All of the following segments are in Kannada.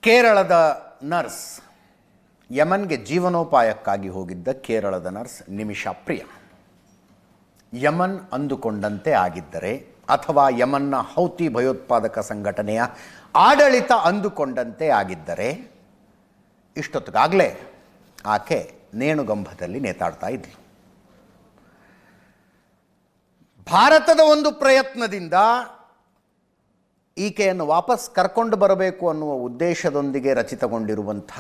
ಕೇರಳದ ನರ್ಸ್, ಯಮನ್ಗೆ ಜೀವನೋಪಾಯಕ್ಕಾಗಿ ಹೋಗಿದ್ದ ಕೇರಳದ ನರ್ಸ್ ನಿಮಿಷಾ ಪ್ರಿಯ ಯಮನ್ ಅಂದುಕೊಂಡಂತೆ ಆಗಿದ್ದರೆ ಅಥವಾ ಯಮನ್ನ ಹೌತಿ ಭಯೋತ್ಪಾದಕ ಸಂಘಟನೆಯ ಆಡಳಿತ ಅಂದುಕೊಂಡಂತೆ ಆಗಿದ್ದರೆ ಇಷ್ಟೊತ್ತಿಗಾಗಲೇ ಆಕೆ ನೇಣುಗಂಬದಲ್ಲಿ ನೇತಾಡ್ತಾ ಇದ್ಲು. ಭಾರತದ ಒಂದು ಪ್ರಯತ್ನದಿಂದ ಈಕೆಯನ್ನು ವಾಪಸ್ ಕರ್ಕೊಂಡು ಬರಬೇಕು ಅನ್ನುವ ಉದ್ದೇಶದೊಂದಿಗೆ ರಚಿತಗೊಂಡಿರುವಂಥ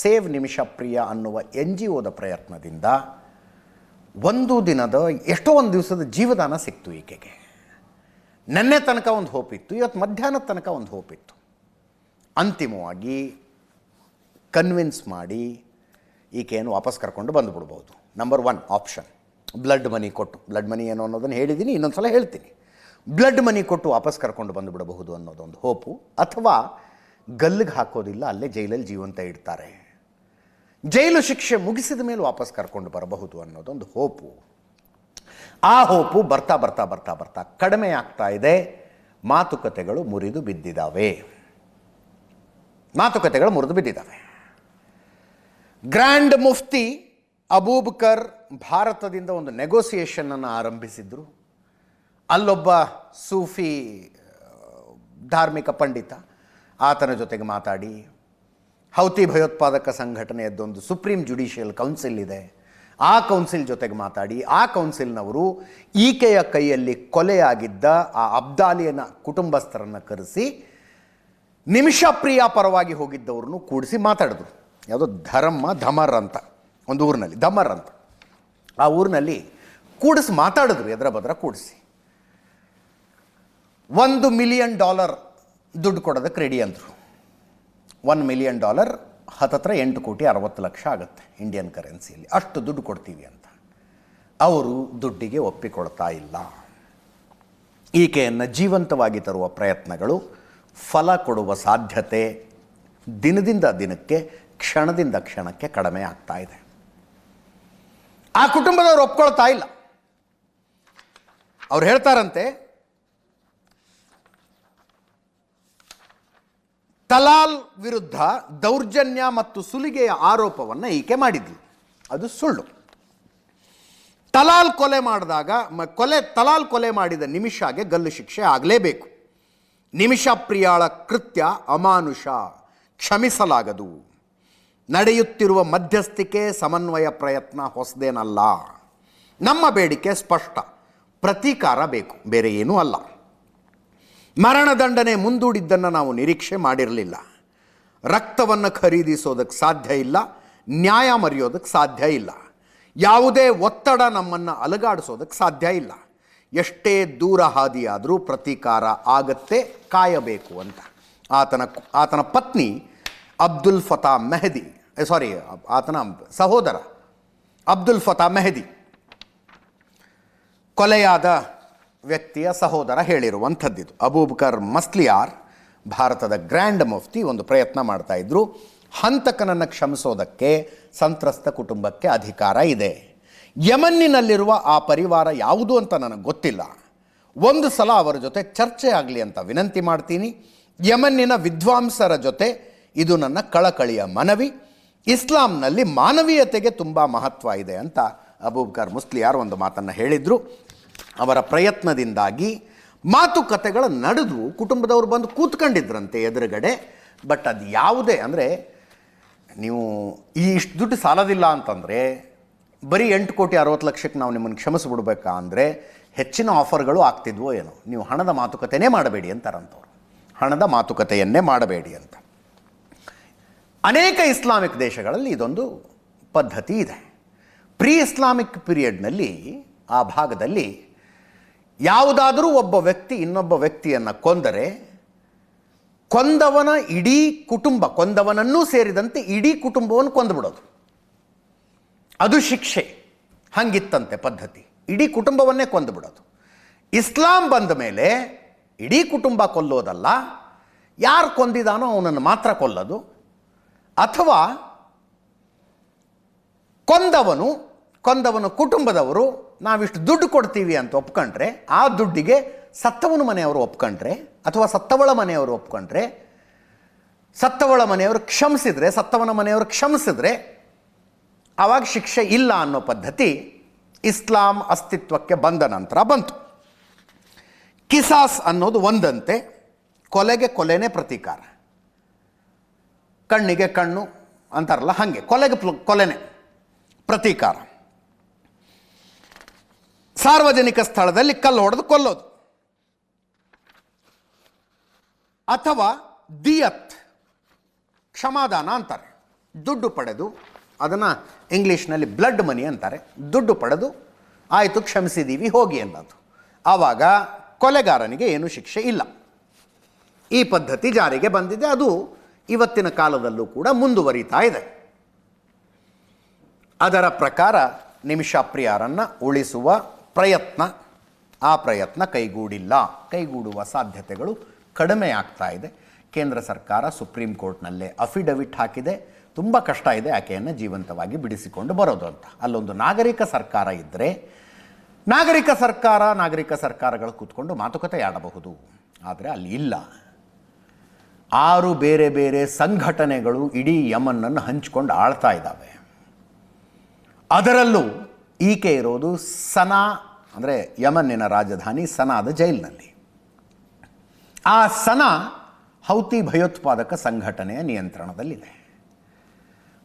ಸೇವ್ ನಿಮಿಷಾ ಪ್ರಿಯ ಅನ್ನುವ NGOದ ಪ್ರಯತ್ನದಿಂದ ಒಂದು ದಿವಸದ ಜೀವದಾನ ಸಿಕ್ತು ಈಕೆಗೆ. ನೆನ್ನೆ ತನಕ ಒಂದು ಹೋಪ್ ಇತ್ತು, ಇವತ್ತು ಮಧ್ಯಾಹ್ನದ ತನಕ ಒಂದು ಹೋಪ್ ಇತ್ತು. ಅಂತಿಮವಾಗಿ ಕನ್ವಿನ್ಸ್ ಮಾಡಿ ಈಕೆಯನ್ನು ವಾಪಸ್ ಕರ್ಕೊಂಡು ಬಂದುಬಿಡ್ಬೋದು. ನಂಬರ್ 1 ಆಪ್ಷನ್ ಬ್ಲಡ್ ಮನಿ ಕೊಟ್ಟು, ಬ್ಲಡ್ ಮನಿ ಏನೋ ಅನ್ನೋದನ್ನು ಹೇಳಿದ್ದೀನಿ, ಇನ್ನೊಂದು ಸಲ ಹೇಳ್ತೀನಿ. ಬ್ಲಡ್ ಮನಿ ಕೊಟ್ಟು ವಾಪಸ್ ಕರ್ಕೊಂಡು ಬಂದುಬಿಡಬಹುದು ಅನ್ನೋದೊಂದು ಹೋಪು, ಅಥವಾ ಗಲ್ಲಿಗೆ ಹಾಕೋದಿಲ್ಲ, ಅಲ್ಲೇ ಜೈಲಲ್ಲಿ ಜೀವಂತ ಇಡ್ತಾರೆ, ಜೈಲು ಶಿಕ್ಷೆ ಮುಗಿಸಿದ ಮೇಲೆ ವಾಪಸ್ ಕರ್ಕೊಂಡು ಬರಬಹುದು ಅನ್ನೋದೊಂದು ಹೋಪು. ಆ ಹೋಪು ಬರ್ತಾ ಬರ್ತಾ ಬರ್ತಾ ಬರ್ತಾ ಕಡಿಮೆ ಆಗ್ತಾ ಇದೆ. ಮಾತುಕತೆಗಳು ಮುರಿದು ಬಿದ್ದಿದ್ದಾವೆ. ಗ್ರ್ಯಾಂಡ್ ಮುಫ್ತಿ ಅಬೂಬಕರ್ ಭಾರತದಿಂದ ಒಂದು ನೆಗೋಸಿಯೇಷನನ್ನು ಆರಂಭಿಸಿದ್ರು. ಅಲ್ಲೊಬ್ಬ ಸೂಫಿ ಧಾರ್ಮಿಕ ಪಂಡಿತ ಆತನ ಜೊತೆಗೆ ಮಾತಾಡಿ, ಹೌತಿ ಭಯೋತ್ಪಾದಕ ಸಂಘಟನೆಯದ್ದೊಂದು ಸುಪ್ರೀಂ ಜುಡಿಷಿಯಲ್ ಕೌನ್ಸಿಲ್ ಇದೆ, ಆ ಕೌನ್ಸಿಲ್ ಜೊತೆಗೆ ಮಾತಾಡಿ, ಆ ಕೌನ್ಸಿಲ್ನವರು ಈಕೆಯ ಕೈಯಲ್ಲಿ ಕೊಲೆಯಾಗಿದ್ದ ಆ ಅಬ್ದಾಲಿಯನ ಕುಟುಂಬಸ್ಥರನ್ನು ಕರೆಸಿ ನಿಮಿಷಾ ಪ್ರಿಯ ಪರವಾಗಿ ಹೋಗಿದ್ದವ್ರನ್ನು ಕೂಡಿಸಿ ಮಾತಾಡಿದ್ರು. ಯಾವುದೋ ಧಮರ್ ಅಂತ ಒಂದು ಊರಿನಲ್ಲಿ, ಧಮರ್ ಅಂತ ಆ ಊರಿನಲ್ಲಿ ಕೂಡಿಸಿ ಮಾತಾಡಿದ್ರು, ಎದರ ಬದ್ರ ಕೂಡಿಸಿ. $1 ಮಿಲಿಯನ್ ದುಡ್ಡು ಕೊಡೋದಕ್ಕೆ ರೆಡಿ ಅಂದರು. $1 ಮಿಲಿಯನ್ ಹತ್ತತ್ರ 8,60,00,000 ಆಗುತ್ತೆ ಇಂಡಿಯನ್ ಕರೆನ್ಸಿಯಲ್ಲಿ. ಅಷ್ಟು ದುಡ್ಡು ಕೊಡ್ತೀವಿ ಅಂತ ಅವರು ದುಡ್ಡಿಗೆ ಒಪ್ಪಿಕೊಳ್ತಾ ಇಲ್ಲ. ಈಕೆಯನ್ನು ಜೀವಂತವಾಗಿ ತರುವ ಪ್ರಯತ್ನಗಳು ಫಲ ಕೊಡುವ ಸಾಧ್ಯತೆ ದಿನದಿಂದ ದಿನಕ್ಕೆ, ಕ್ಷಣದಿಂದ ಕ್ಷಣಕ್ಕೆ ಕಡಿಮೆ ಆಗ್ತಾ ಇದೆ. ಆ ಕುಟುಂಬದವರು ಒಪ್ಕೊಳ್ತಾ ಇಲ್ಲ. ಅವ್ರು ಹೇಳ್ತಾರಂತೆ, ತಲಾಲ್ ವಿರುದ್ಧ ದೌರ್ಜನ್ಯ ಮತ್ತು ಸುಲಿಗೆಯ ಆರೋಪವನ್ನು ಈಕೆ ಮಾಡಿದ್ಲು, ಅದು ಸುಳ್ಳು. ತಲಾಲ್ ಕೊಲೆ ಮಾಡಿದ ನಿಮಿಷಾಗೆ ಗಲ್ಲು ಶಿಕ್ಷೆ ಆಗಲೇಬೇಕು. ನಿಮಿಷಾ ಪ್ರಿಯಾಳ ಕೃತ್ಯ ಅಮಾನುಷ, ಕ್ಷಮಿಸಲಾಗದು. ನಡೆಯುತ್ತಿರುವ ಮಧ್ಯಸ್ಥಿಕೆ ಸಮನ್ವಯ ಪ್ರಯತ್ನ ಹೊಸದೇನಲ್ಲ. ನಮ್ಮ ಬೇಡಿಕೆ ಸ್ಪಷ್ಟ, ಪ್ರತೀಕಾರ ಬೇಕು, ಬೇರೆ ಏನೂ ಅಲ್ಲ. ಮರಣದಂಡನೆ ಮುಂದೂಡಿದ್ದನ್ನು ನಾವು ನಿರೀಕ್ಷೆ ಮಾಡಿರಲಿಲ್ಲ. ರಕ್ತವನ್ನು ಖರೀದಿಸೋದಕ್ಕೆ ಸಾಧ್ಯ ಇಲ್ಲ, ನ್ಯಾಯ ಮರೆಯೋದಕ್ಕೆ ಸಾಧ್ಯ ಇಲ್ಲ, ಯಾವುದೇ ಒತ್ತಡ ನಮ್ಮನ್ನು ಅಲುಗಾಡಿಸೋದಕ್ಕೆ ಸಾಧ್ಯ ಇಲ್ಲ. ಎಷ್ಟೇ ದೂರ ಹಾದಿಯಾದರೂ ಪ್ರತೀಕಾರ ಆಗತ್ತೆ, ಕಾಯಬೇಕು ಅಂತ ಆತನ ಪತ್ನಿ ಅಬ್ದುಲ್ ಫತಾ ಮೆಹದಿ, ಆತನ ಸಹೋದರ ಅಬ್ದುಲ್ ಫತಾ ಮೆಹದಿ, ಕೊಲೆಯಾದ ವ್ಯಕ್ತಿಯ ಸಹೋದರ ಹೇಳಿರುವಂಥದ್ದಿದು. ಅಬೂಬಕರ್ ಮಸ್ಲಿಯಾರ್, ಭಾರತದ ಗ್ರ್ಯಾಂಡ್ ಮುಫ್ತಿ, ಒಂದು ಪ್ರಯತ್ನ ಮಾಡ್ತಾ ಇದ್ರು. ಹಂತಕನನ್ನು ಕ್ಷಮಿಸೋದಕ್ಕೆ ಸಂತ್ರಸ್ತ ಕುಟುಂಬಕ್ಕೆ ಅಧಿಕಾರ ಇದೆ. ಯಮನ್ನಿನಲ್ಲಿರುವ ಆ ಪರಿವಾರ ಯಾವುದು ಅಂತ ನನಗೆ ಗೊತ್ತಿಲ್ಲ. ಒಂದು ಸಲ ಅವರ ಜೊತೆ ಚರ್ಚೆ ಆಗಲಿ ಅಂತ ವಿನಂತಿ ಮಾಡ್ತೀನಿ. ಯಮನ್ನಿನ ವಿದ್ವಾಂಸರ ಜೊತೆ ಇದು ನನ್ನ ಕಳಕಳಿಯ ಮನವಿ. ಇಸ್ಲಾಂನಲ್ಲಿ ಮಾನವೀಯತೆಗೆ ತುಂಬ ಮಹತ್ವ ಇದೆ ಅಂತ ಅಬೂಬಕರ್ ಮುಸ್ಲಿಯಾರ್ ಒಂದು ಮಾತನ್ನು ಹೇಳಿದರು. ಅವರ ಪ್ರಯತ್ನದಿಂದಾಗಿ ಮಾತುಕತೆಗಳ ನಡೆದು ಕುಟುಂಬದವರು ಬಂದು ಕೂತ್ಕೊಂಡಿದ್ರಂತೆ ಎದುರುಗಡೆ. ಬಟ್ ಅದು ಯಾವುದೇ ಅಂದರೆ, ನೀವು ಇಷ್ಟು ದುಡ್ಡು ಸಾಲದಿಲ್ಲ ಅಂತಂದರೆ ಬರೀ 8,60,00,000 ನಾವು ನಿಮ್ಮನ್ನು ಕ್ಷಮಿಸಿಬಿಡ್ಬೇಕಾ ಅಂದರೆ ಹೆಚ್ಚಿನ ಆಫರ್ಗಳು ಆಗ್ತಿದ್ವೋ ಏನೋ. ನೀವು ಹಣದ ಮಾತುಕತೆಯೇ ಮಾಡಬೇಡಿ ಅಂತಾರಂಥವ್ರು, ಹಣದ ಮಾತುಕತೆಯನ್ನೇ ಮಾಡಬೇಡಿ ಅಂತ. ಅನೇಕ ಇಸ್ಲಾಮಿಕ್ ದೇಶಗಳಲ್ಲಿ ಇದೊಂದು ಪದ್ಧತಿ ಇದೆ. ಪ್ರೀ ಇಸ್ಲಾಮಿಕ್ ಪೀರಿಯಡ್ನಲ್ಲಿ ಆ ಭಾಗದಲ್ಲಿ ಯಾವುದಾದರೂ ಒಬ್ಬ ವ್ಯಕ್ತಿ ಇನ್ನೊಬ್ಬ ವ್ಯಕ್ತಿಯನ್ನು ಕೊಂದರೆ ಕೊಂದವನ ಇಡೀ ಕುಟುಂಬ, ಕೊಂದವನನ್ನೂ ಸೇರಿದಂತೆ ಇಡೀ ಕುಟುಂಬವನ್ನು ಕೊಂದುಬಿಡೋದು, ಅದು ಶಿಕ್ಷೆ. ಹಂಗಿತ್ತಂತೆ ಪದ್ಧತಿ, ಇಡೀ ಕುಟುಂಬವನ್ನೇ ಕೊಂದುಬಿಡೋದು. ಇಸ್ಲಾಂ ಬಂದ ಮೇಲೆ ಇಡೀ ಕುಟುಂಬ ಕೊಲ್ಲೋದಲ್ಲ, ಯಾರು ಕೊಂದಿದಾನೋ ಅವನನ್ನು ಮಾತ್ರ ಕೊಲ್ಲೋದು, ಅಥವಾ ಕೊಂದವನು ಕುಟುಂಬದವರು ನಾವಿಷ್ಟು ದುಡ್ಡು ಕೊಡ್ತೀವಿ ಅಂತ ಒಪ್ಕೊಂಡ್ರೆ, ಆ ದುಡ್ಡಿಗೆ ಸತ್ತವನ ಮನೆಯವರು ಒಪ್ಕೊಂಡ್ರೆ ಅಥವಾ ಸತ್ತವಳ ಮನೆಯವರು ಒಪ್ಕೊಂಡ್ರೆ ಸತ್ತವಳ ಮನೆಯವರು ಕ್ಷಮಿಸಿದರೆ, ಸತ್ತವನ ಮನೆಯವರು ಕ್ಷಮಿಸಿದ್ರೆ ಆವಾಗ ಶಿಕ್ಷೆ ಇಲ್ಲ ಅನ್ನೋ ಪದ್ಧತಿ ಇಸ್ಲಾಂ ಅಸ್ತಿತ್ವಕ್ಕೆ ಬಂದ ನಂತರ ಬಂತು. ಕಿಸಾಸ್ ಅನ್ನೋದು ಒಂದಂತೆ, ಕೊಲೆಗೆ ಕೊಲೆನೇ ಪ್ರತೀಕಾರ, ಕಣ್ಣಿಗೆ ಕಣ್ಣು ಅಂತಾರಲ್ಲ ಹಾಗೆ ಕೊಲೆಗೆ ಕೊಲೆನೇ ಪ್ರತೀಕಾರ. ಸಾರ್ವಜನಿಕ ಸ್ಥಳದಲ್ಲಿ ಕಲ್ಲು ಹೊಡೆದು ಕೊಲ್ಲೋದು, ಅಥವಾ ದಿಯತ್ ಕ್ಷಮಾದಾನ ಅಂತಾರೆ, ದುಡ್ಡು ಪಡೆದು, ಅದನ್ನು ಇಂಗ್ಲೀಷ್ನಲ್ಲಿ ಬ್ಲಡ್ ಮನಿ ಅಂತಾರೆ, ದುಡ್ಡು ಪಡೆದು ಆಯಿತು ಕ್ಷಮಿಸಿದ್ದೀವಿ ಹೋಗಿ ಅನ್ನೋದು. ಆವಾಗ ಕೊಲೆಗಾರನಿಗೆ ಏನೂ ಶಿಕ್ಷೆ ಇಲ್ಲ. ಈ ಪದ್ಧತಿ ಜಾರಿಗೆ ಬಂದಿದೆ, ಅದು ಇವತ್ತಿನ ಕಾಲದಲ್ಲೂ ಕೂಡ ಮುಂದುವರಿತಾ ಇದೆ. ಅದರ ಪ್ರಕಾರ ನಿಮಿಷಪ್ರಿಯರನ್ನು ಉಳಿಸುವ ಪ್ರಯತ್ನ, ಆ ಪ್ರಯತ್ನ ಕೈಗೂಡುವ ಸಾಧ್ಯತೆಗಳು ಕಡಿಮೆ ಆಗ್ತಾ ಇದೆ. ಕೇಂದ್ರ ಸರ್ಕಾರ ಸುಪ್ರೀಂ ಕೋರ್ಟ್ನಲ್ಲೇ ಅಫಿಡವಿಟ್ ಹಾಕಿದೆ, ತುಂಬ ಕಷ್ಟ ಇದೆ ಆಕೆಯನ್ನು ಜೀವಂತವಾಗಿ ಬಿಡಿಸಿಕೊಂಡು ಬರೋದು ಅಂತ. ಅಲ್ಲೊಂದು ನಾಗರಿಕ ಸರ್ಕಾರ ಇದ್ದರೆ, ನಾಗರಿಕ ಸರ್ಕಾರಗಳು ಕೂತ್ಕೊಂಡು ಮಾತುಕತೆ ಆಡಬಹುದು. ಆದರೆ ಅಲ್ಲಿ ಇಲ್ಲ. 6 ಬೇರೆ ಬೇರೆ ಸಂಘಟನೆಗಳು ಇಡೀ ಯಮನ್ನನ್ನು ಹಂಚಿಕೊಂಡು ಆಳ್ತಾ ಇದ್ದಾವೆ. ಅದರಲ್ಲೂ ಈಕೆ ಇರೋದು ಸನಾ, ಅಂದರೆ ಯಮನ್ನಿನ ರಾಜಧಾನಿ ಸನಾದ ಜೈಲಿನಲ್ಲಿ. ಆ ಸನಾ ಹೌತಿ ಭಯೋತ್ಪಾದಕ ಸಂಘಟನೆಯ ನಿಯಂತ್ರಣದಲ್ಲಿದೆ.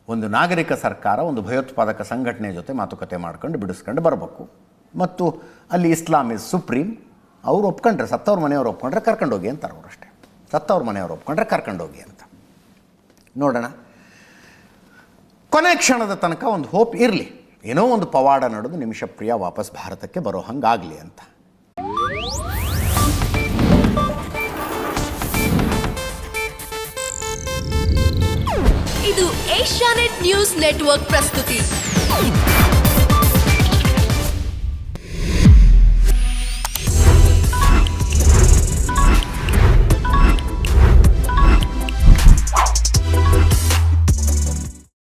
ಒಂದು ನಾಗರಿಕ ಸರ್ಕಾರ ಒಂದು ಭಯೋತ್ಪಾದಕ ಸಂಘಟನೆಯ ಜೊತೆ ಮಾತುಕತೆ ಮಾಡ್ಕೊಂಡು ಬಿಡಿಸ್ಕೊಂಡು ಬರಬೇಕು. ಮತ್ತು ಅಲ್ಲಿ ಇಸ್ಲಾಂ ಇಸ್ ಸುಪ್ರೀಂ. ಅವ್ರು ಒಪ್ಕೊಂಡ್ರೆ, ಸತ್ತವ್ರ ಮನೆಯವ್ರು ಒಪ್ಕೊಂಡ್ರೆ ಕರ್ಕೊಂಡೋಗಿ ಅಂತಾರೆ ಅವರಷ್ಟೇ. ಸತ್ತವ್ರ ಮನೆಯವ್ರು ಒಪ್ಕೊಂಡ್ರೆ ಕರ್ಕೊಂಡೋಗಿ ಅಂತ. ನೋಡೋಣ, ಕೊನೆ ಕ್ಷಣದ ತನಕ ಒಂದು ಹೋಪ್ ಇರಲಿ, ಏನೋ ಒಂದು ಪವಾಡ ನಡೆದು ನಿಮಿಷಪ್ರಿಯ ವಾಪಸ್ ಭಾರತಕ್ಕೆ ಬರೋ ಹಂಗಾಗಲಿ ಅಂತ. ಇದು ಏಷ್ಯಾನೆಟ್ ನ್ಯೂಸ್ ನೆಟ್ವರ್ಕ್ ಪ್ರಸ್ತುತಿ.